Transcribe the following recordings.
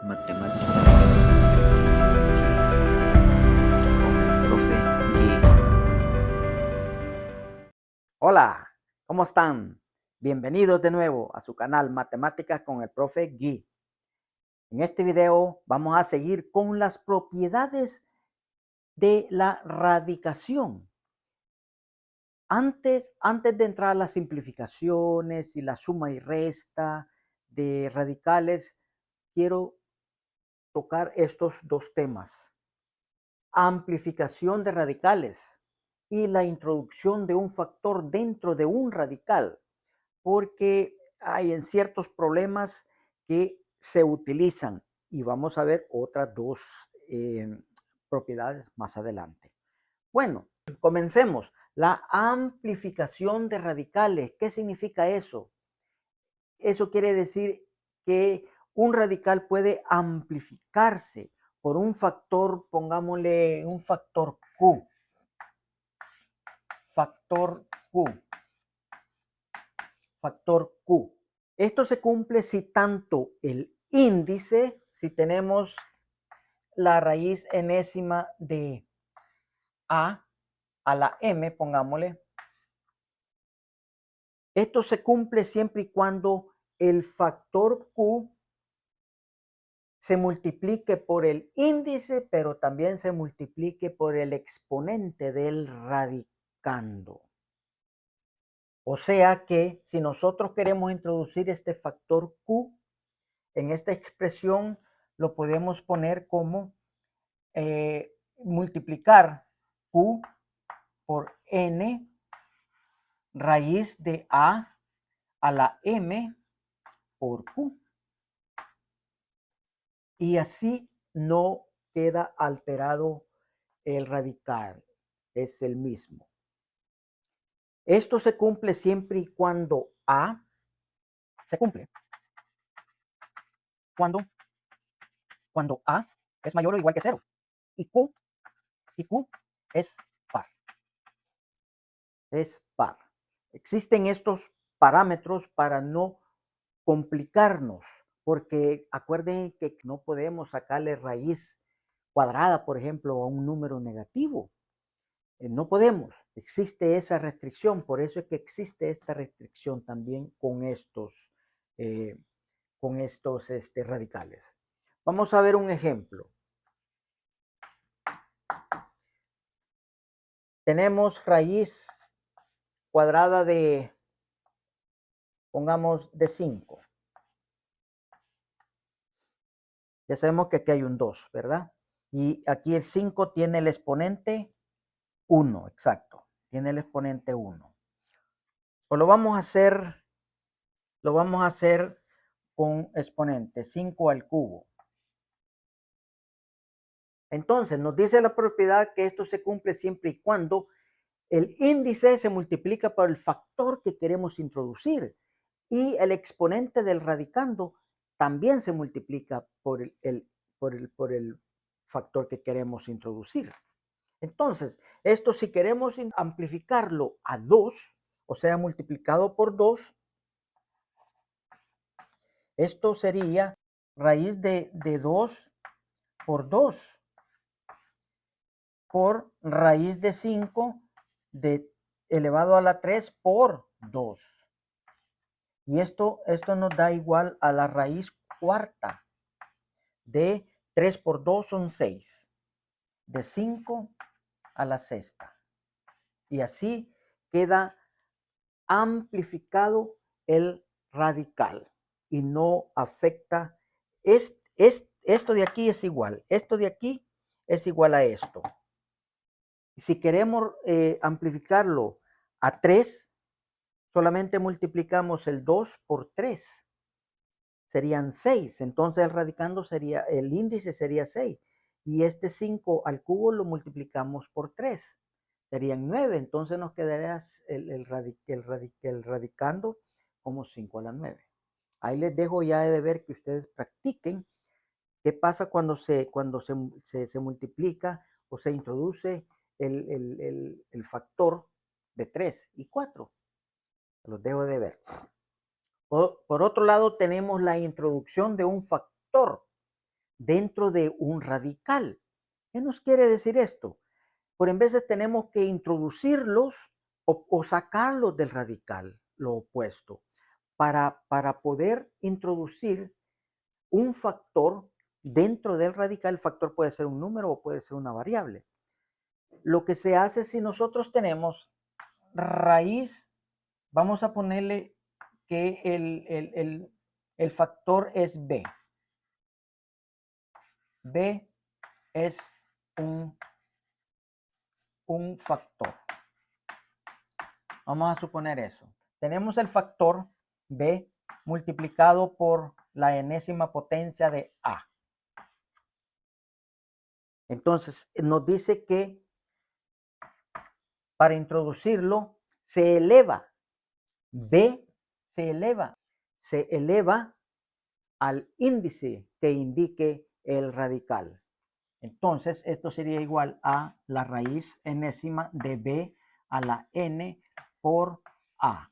Matemática con el profe Gui. Hola, ¿cómo están? Bienvenidos de nuevo a su canal Matemáticas con el profe Gui. En este video vamos a seguir con las propiedades de la radicación. Antes de entrar a las simplificaciones y la suma y resta de radicales, quiero tocar estos dos temas. Amplificación de radicales y la introducción de un factor dentro de un radical, porque hay en ciertos problemas que se utilizan y vamos a ver otras dos propiedades más adelante. Bueno, comencemos. La amplificación de radicales, ¿qué significa eso? Eso quiere decir que un radical puede amplificarse por un factor, pongámosle un factor Q. Factor Q. Factor Q. Esto se cumple si tanto el índice, si tenemos la raíz enésima de A a la M, pongámosle. Esto se cumple siempre y cuando el factor Q se multiplique por el índice, pero también se multiplique por el exponente del radicando. O sea que si nosotros queremos introducir este factor Q en esta expresión, lo podemos poner como multiplicar Q por N raíz de A la M por Q. Y así no queda alterado el radical, es el mismo. Esto se cumple siempre y cuando A se cumple. Cuando A es mayor o igual que 0 y Q es par. Es par. Existen estos parámetros para no complicarnos, porque acuerden que no podemos sacarle raíz cuadrada, por ejemplo, a un número negativo. No podemos, existe esa restricción, por eso es que existe esta restricción también con estos radicales. Vamos a ver un ejemplo. Tenemos raíz cuadrada de, pongamos, de 5. Ya sabemos que aquí hay un 2, ¿verdad? Y aquí el 5 tiene el exponente 1, exacto. Tiene el exponente 1. Pues lo vamos a hacer con exponente 5 al cubo. Entonces, nos dice la propiedad que esto se cumple siempre y cuando el índice se multiplica por el factor que queremos introducir y el exponente del radicando también se multiplica por el factor que queremos introducir. Entonces, esto si queremos amplificarlo a 2, o sea, multiplicado por 2, esto sería raíz de 2 por 2 por raíz de 5 elevado a la 3 por 2. Y esto nos da igual a la raíz cuarta de 3 por 2 son 6. De 5 a la sexta. Y así queda amplificado el radical y no afecta. Esto de aquí es igual. Esto de aquí es igual a esto. Si queremos amplificarlo a 3, solamente multiplicamos el 2 por 3. Serían 6. Entonces el radicando sería, el índice sería 6. Y este 5 al cubo lo multiplicamos por 3. Serían 9. Entonces nos quedaría el radicando como 5 a la 9. Ahí les dejo ya de ver que ustedes practiquen qué pasa cuando se multiplica o se introduce el factor de 3 y 4. Los dejo de ver. Por otro lado, tenemos la introducción de un factor. dentro de un radical. ¿Qué nos quiere decir esto? Por en veces tenemos que introducirlos o sacarlos del radical, lo opuesto, para poder introducir un factor dentro del radical. El factor puede ser un número o puede ser una variable. Lo que se hace si nosotros tenemos raíz, vamos a ponerle que el factor es b. B es un factor. Vamos a suponer eso. Tenemos el factor b multiplicado por la enésima potencia de a. Entonces, nos dice que para introducirlo se eleva. B se eleva al índice que indique el radical. Entonces, esto sería igual a la raíz enésima de b a la n por a.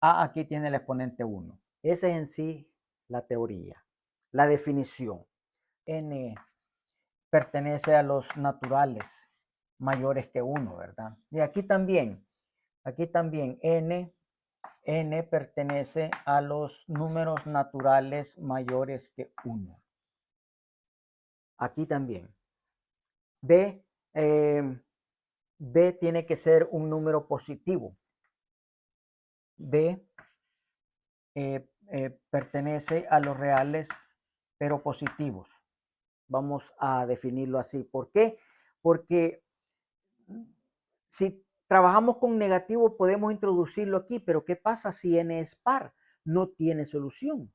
A aquí tiene el exponente 1. Esa es en sí la teoría, la definición. N pertenece a los naturales mayores que 1, ¿verdad? Y aquí también n pertenece a los números naturales mayores que 1. Aquí también. B tiene que ser un número positivo. B pertenece a los reales, pero positivos. Vamos a definirlo así. ¿Por qué? Porque si trabajamos con negativo podemos introducirlo aquí, pero ¿qué pasa si n es par? No tiene solución,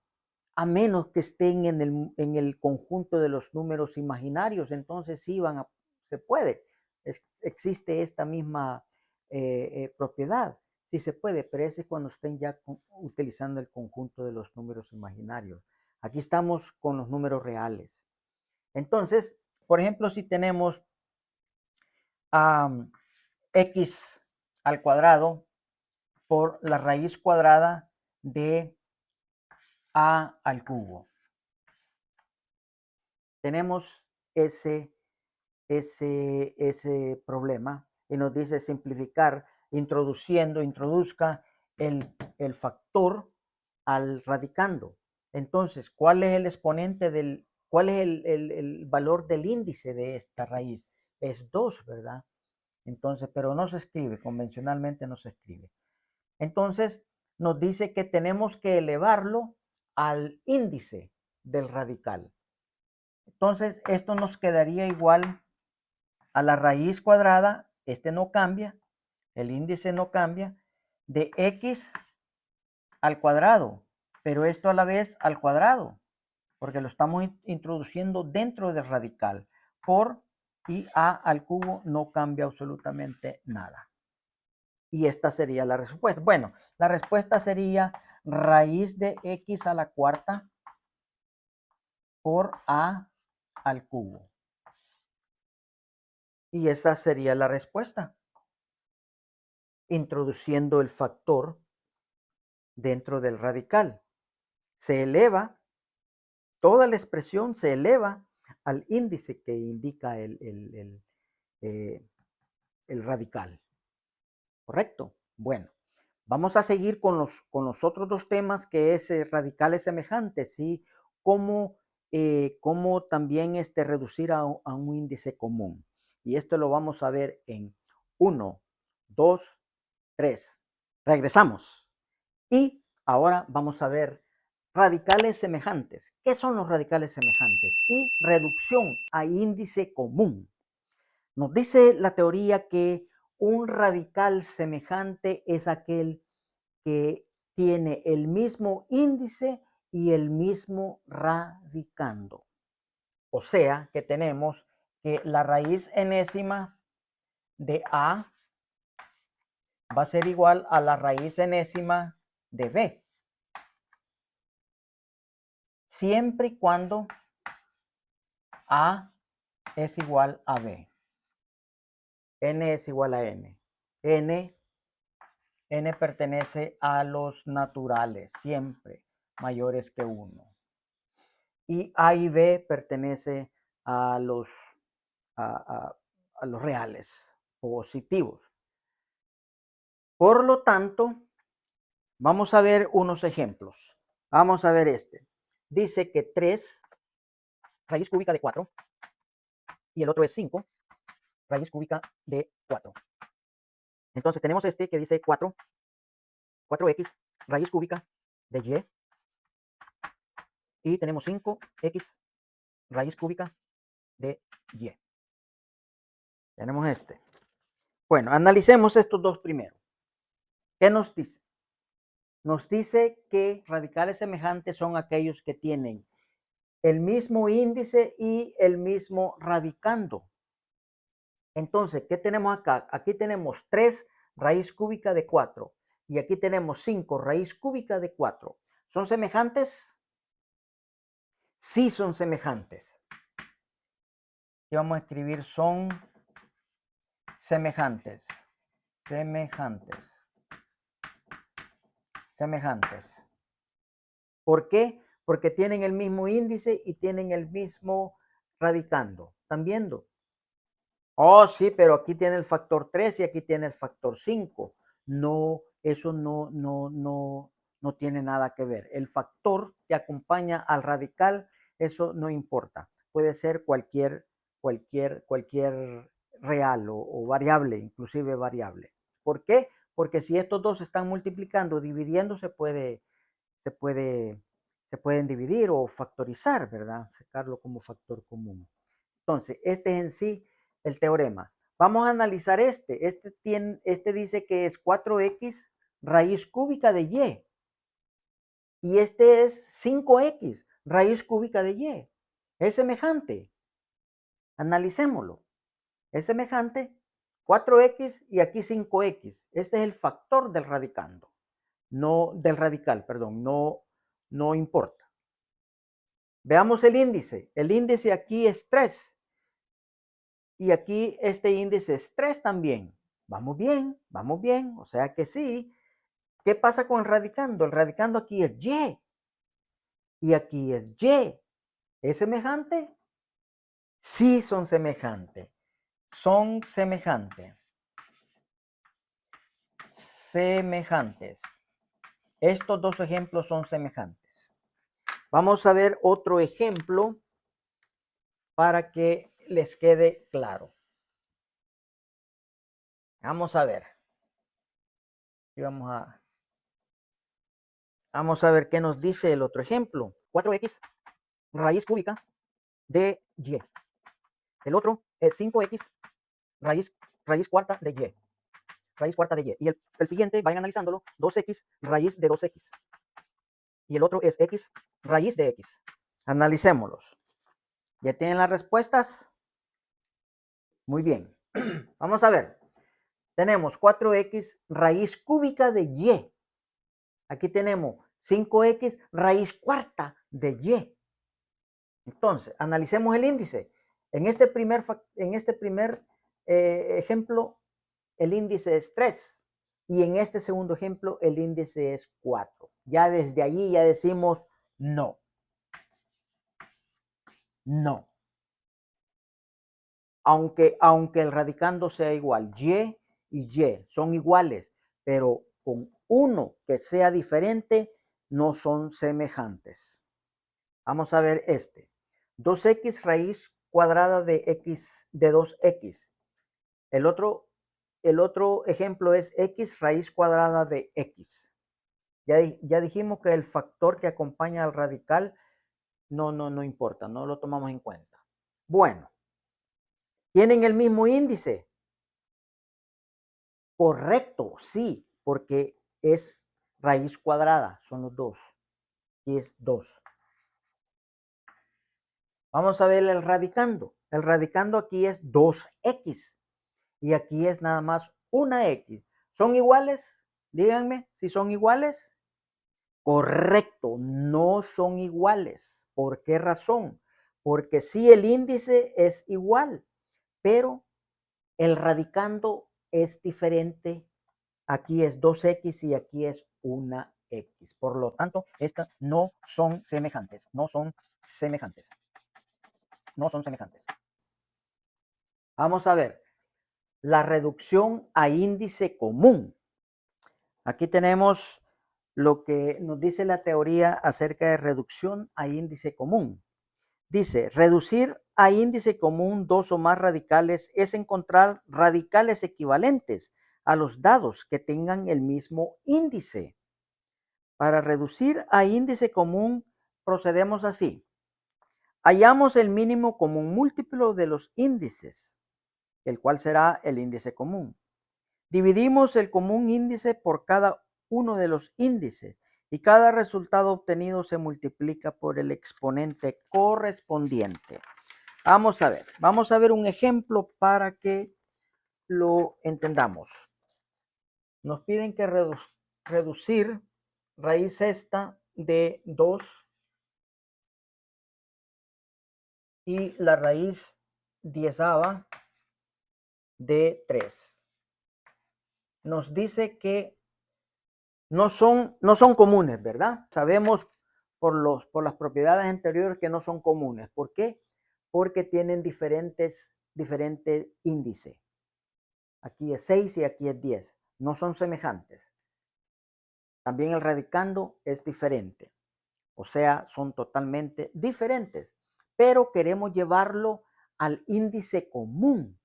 a menos que estén en el conjunto de los números imaginarios. Entonces sí se puede. Existe esta misma propiedad. Sí se puede, pero ese es cuando estén ya utilizando el conjunto de los números imaginarios. Aquí estamos con los números reales. Entonces, por ejemplo, si tenemos x al cuadrado por la raíz cuadrada de a al cubo. Tenemos ese problema y nos dice simplificar introduzca el factor al radicando. Entonces, ¿cuál es el exponente cuál es el valor del índice de esta raíz? Es 2, ¿verdad? Entonces, pero no se escribe, convencionalmente no se escribe. Entonces, nos dice que tenemos que elevarlo al índice del radical. Entonces, esto nos quedaría igual a la raíz cuadrada, este no cambia, el índice no cambia, de x al cuadrado, pero esto a la vez al cuadrado, porque lo estamos introduciendo dentro del radical, por y a al cubo no cambia absolutamente nada. Y esta sería la respuesta. Bueno, la respuesta sería raíz de x a la cuarta por a al cubo. Y esa sería la respuesta. Introduciendo el factor dentro del radical. Se eleva, toda la expresión se eleva al índice que indica el radical. ¿Correcto? Bueno, vamos a seguir con los otros dos temas, que es radicales semejantes y cómo también reducir a un índice común. Y esto lo vamos a ver en 1, 2, 3. Regresamos. Y ahora vamos a ver radicales semejantes. ¿Qué son los radicales semejantes? Y reducción a índice común. Nos dice la teoría que un radical semejante es aquel que tiene el mismo índice y el mismo radicando. O sea, que tenemos que la raíz enésima de a va a ser igual a la raíz enésima de b. Siempre y cuando a es igual a b. N es igual a n. N pertenece a los naturales, siempre mayores que 1. y A y B pertenece a los, a los reales positivos. Por lo tanto, vamos a ver unos ejemplos. Vamos a ver este. Dice que 3 raíz cúbica de 4 y el otro es 5 raíz cúbica de 4. Entonces tenemos este que dice 4x raíz cúbica de y tenemos 5x raíz cúbica de y. Tenemos este. Bueno, analicemos estos dos primero. ¿Qué nos dice? Nos dice que radicales semejantes son aquellos que tienen el mismo índice y el mismo radicando. Entonces, ¿qué tenemos acá? Aquí tenemos 3 raíz cúbica de 4 y aquí tenemos 5 raíz cúbica de 4. ¿Son semejantes? Sí son semejantes. Y vamos a escribir son semejantes. Semejantes. ¿Por qué? Porque tienen el mismo índice y tienen el mismo radicando. ¿Están viendo? Oh, sí, pero aquí tiene el factor 3 y aquí tiene el factor 5. No, eso no tiene nada que ver. El factor que acompaña al radical, eso no importa. Puede ser cualquier real o variable, inclusive variable. ¿Por qué? Porque si estos dos están multiplicando, dividiendo, se pueden dividir o factorizar, ¿verdad? Sacarlo como factor común. Entonces, este es en sí el teorema. Vamos a analizar este. Este dice que es 4x raíz cúbica de y. Y este es 5x raíz cúbica de y. Es semejante. Analicémoslo. Es semejante. 4x y aquí 5x. Este es el factor del radicando. No del radical, perdón. No importa. Veamos el índice. El índice aquí es 3. Y aquí este índice es 3 también. Vamos bien, vamos bien. O sea que sí. ¿Qué pasa con el radicando? El radicando aquí es y. Y aquí es y. ¿Es semejante? Sí son semejantes. Son semejantes. Semejantes. Estos dos ejemplos son semejantes. Vamos a ver otro ejemplo para que les quede claro. Vamos a ver. Y vamos a ver qué nos dice el otro ejemplo. 4x raíz cúbica de y. El otro es 5x raíz cuarta de y. Raíz cuarta de y. Y el siguiente, vayan analizándolo, 2x raíz de 2x. Y el otro es x raíz de x. Analicémoslos. ¿Ya tienen las respuestas? Muy bien. Vamos a ver. Tenemos 4x raíz cúbica de y. Aquí tenemos 5x raíz cuarta de y. Entonces, analicemos el índice. En este primer ejemplo, el índice es 3. Y en este segundo ejemplo, el índice es 4. Ya desde allí ya decimos no. No. Aunque el radicando sea igual, y son iguales, pero con uno que sea diferente, no son semejantes. Vamos a ver este. 2x raíz cuadrada de x de 2x. El otro ejemplo es x raíz cuadrada de x. Ya dijimos que el factor que acompaña al radical no importa, no lo tomamos en cuenta. Bueno, ¿tienen el mismo índice? Correcto, sí, porque es raíz cuadrada, son los dos. Y es 2. Vamos a ver el radicando. El radicando aquí es 2x. Y aquí es nada más una x. ¿Son iguales? Díganme si son iguales. Correcto, no son iguales. ¿Por qué razón? Porque sí el índice es igual, pero el radicando es diferente. Aquí es 2x y aquí es una x. Por lo tanto, estas no son semejantes. No son semejantes. No son semejantes. Vamos a ver. La reducción a índice común. Aquí tenemos lo que nos dice la teoría acerca de reducción a índice común. Dice, reducir a índice común dos o más radicales es encontrar radicales equivalentes a los dados que tengan el mismo índice. Para reducir a índice común procedemos así. Hallamos el mínimo común múltiplo de los índices, el cual será el índice común. Dividimos el común índice por cada uno de los índices y cada resultado obtenido se multiplica por el exponente correspondiente. Vamos a ver un ejemplo para que lo entendamos. Nos piden que reducir raíz esta de 2 y la raíz 10ª de 3. Nos dice que no son comunes, ¿verdad? Sabemos por las propiedades anteriores que no son comunes. ¿Por qué? Porque tienen diferentes índices. Aquí es 6 y aquí es 10. No son semejantes. También el radicando es diferente. O sea, son totalmente diferentes. Pero queremos llevarlo al índice común.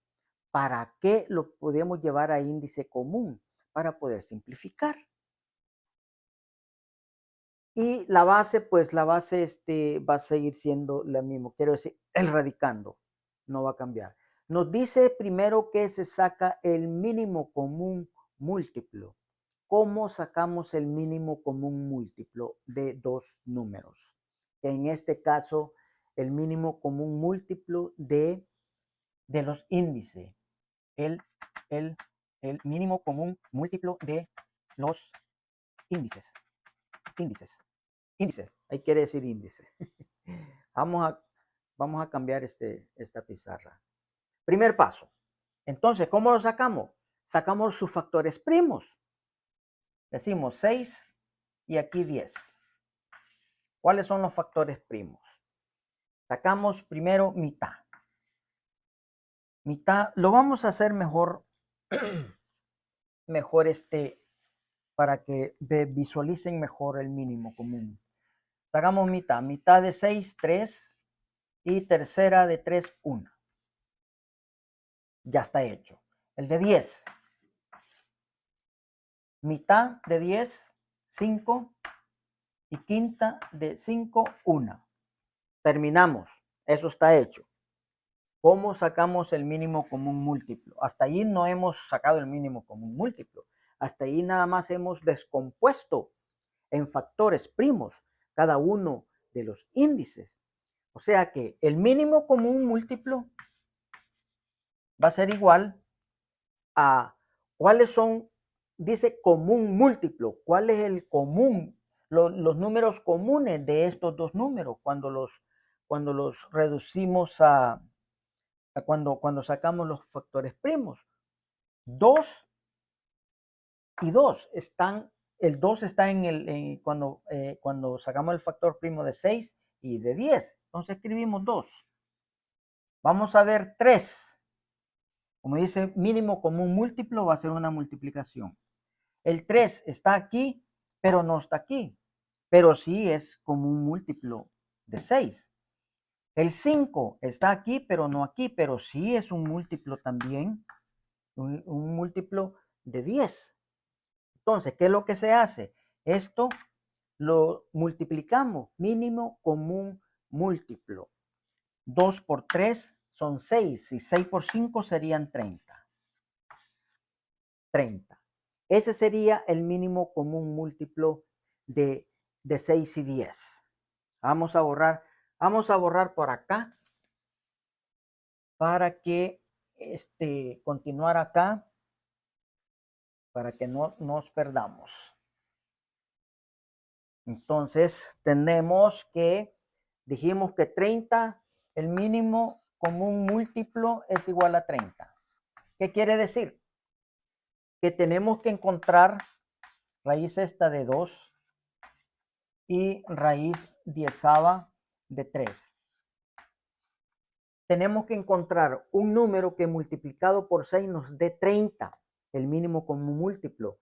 ¿Para qué lo podemos llevar a índice común? Para poder simplificar. Y la base, pues la base va a seguir siendo la misma. Quiero decir, el radicando no va a cambiar. Nos dice primero que se saca el mínimo común múltiplo. ¿Cómo sacamos el mínimo común múltiplo de dos números? En este caso, el mínimo común múltiplo de los índices. El mínimo común múltiplo de los índices. Índice, ahí quiere decir índice. Vamos a cambiar esta pizarra. Primer paso. Entonces, ¿cómo lo sacamos? Sacamos sus factores primos. Decimos 6 y aquí 10. ¿Cuáles son los factores primos? Sacamos primero mitad. Mitad, lo vamos a hacer mejor, para que visualicen mejor el mínimo común. Sacamos mitad. Mitad de 6, 3. Y tercera de 3, 1. Ya está hecho. El de 10. Mitad de 10, 5. Y quinta de 5, 1. Terminamos. Eso está hecho. ¿Cómo sacamos el mínimo común múltiplo? Hasta ahí no hemos sacado el mínimo común múltiplo. Hasta ahí nada más hemos descompuesto en factores primos cada uno de los índices. O sea que el mínimo común múltiplo va a ser igual a cuáles son, dice común múltiplo, cuál es el común, los números comunes de estos dos números cuando los reducimos cuando sacamos los factores primos. 2 y 2 están, el 2 está cuando sacamos el factor primo de 6 y de 10. Entonces escribimos 2. Vamos a ver 3. Como dice mínimo común múltiplo, va a ser una multiplicación. El 3 está aquí, pero no está aquí. Pero sí es común múltiplo de 6. El 5 está aquí, pero no aquí. Pero sí es un múltiplo también. Un múltiplo de 10. Entonces, ¿qué es lo que se hace? Esto lo multiplicamos. Mínimo común múltiplo. 2 por 3 son 6. Y 6 por 5 serían 30. 30. Ese sería el mínimo común múltiplo de 6 y 10. Vamos a borrar por acá para que continuar acá, para que no nos perdamos. Entonces tenemos que, dijimos que 30, el mínimo común múltiplo es igual a 30. ¿Qué quiere decir? Que tenemos que encontrar raíz esta de 2 y raíz diezava de 3. Tenemos que encontrar un número que multiplicado por 6 nos dé 30, el mínimo común múltiplo.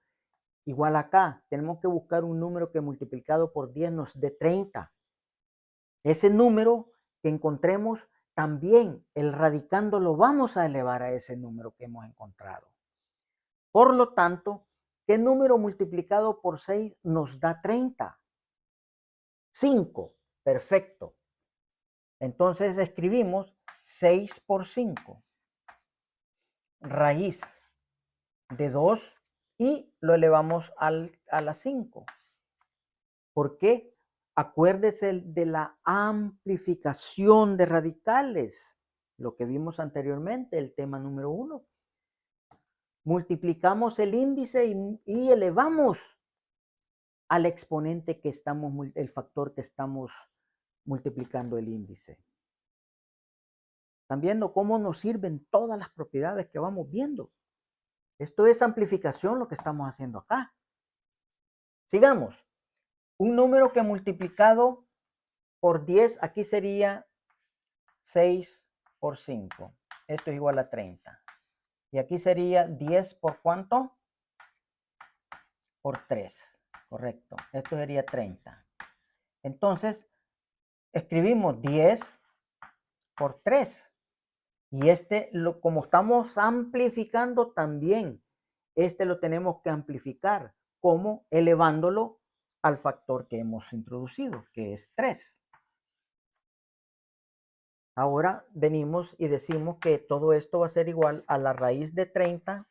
Igual acá, tenemos que buscar un número que multiplicado por 10 nos dé 30. Ese número que encontremos, también el radicando lo vamos a elevar a ese número que hemos encontrado. Por lo tanto, ¿qué número multiplicado por 6 nos da 30? 5. Perfecto. Entonces escribimos 6 por 5, raíz de 2 y lo elevamos a la 5. ¿Por qué? Acuérdese de la amplificación de radicales, lo que vimos anteriormente, el tema número 1. Multiplicamos el índice y elevamos al exponente que estamos, el factor que estamos multiplicando el índice. ¿Están viendo cómo nos sirven todas las propiedades que vamos viendo? Esto es amplificación lo que estamos haciendo acá. Sigamos. Un número que multiplicado por 10, aquí sería 6 por 5. Esto es igual a 30. Y aquí sería 10 por ¿cuánto? Por 3. Correcto. Esto sería 30. Entonces, escribimos 10 por 3. Y como estamos amplificando también, lo tenemos que amplificar. ¿Cómo? Elevándolo al factor que hemos introducido, que es 3. Ahora venimos y decimos que todo esto va a ser igual a la raíz de 30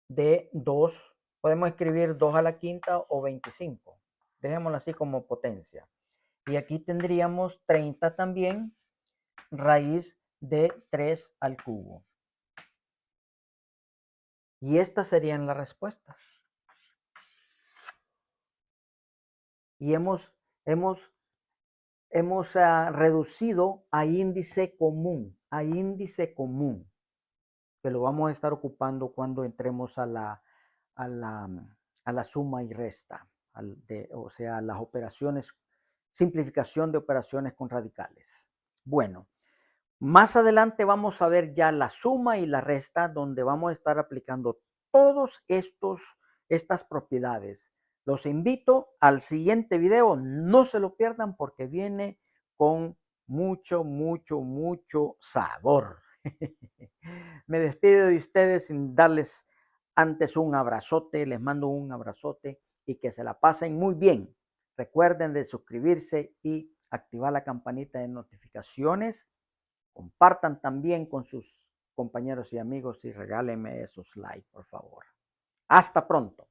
de 2. Podemos escribir 2 a la quinta o 25. Dejémoslo así como potencia. Y aquí tendríamos 30 también, raíz de 3 al cubo. Y estas serían las respuestas. Y hemos reducido a índice común, que lo vamos a estar ocupando cuando entremos a la suma y resta, o sea, las operaciones, simplificación de operaciones con radicales. Bueno, más adelante vamos a ver ya la suma y la resta, donde vamos a estar aplicando todos estas propiedades. Los invito al siguiente video, no se lo pierdan porque viene con mucho, mucho, mucho sabor. Me despido de ustedes sin darles antes un abrazote, les mando un abrazote y que se la pasen muy bien. Recuerden de suscribirse y activar la campanita de notificaciones. Compartan también con sus compañeros y amigos y regálenme esos likes, por favor. Hasta pronto.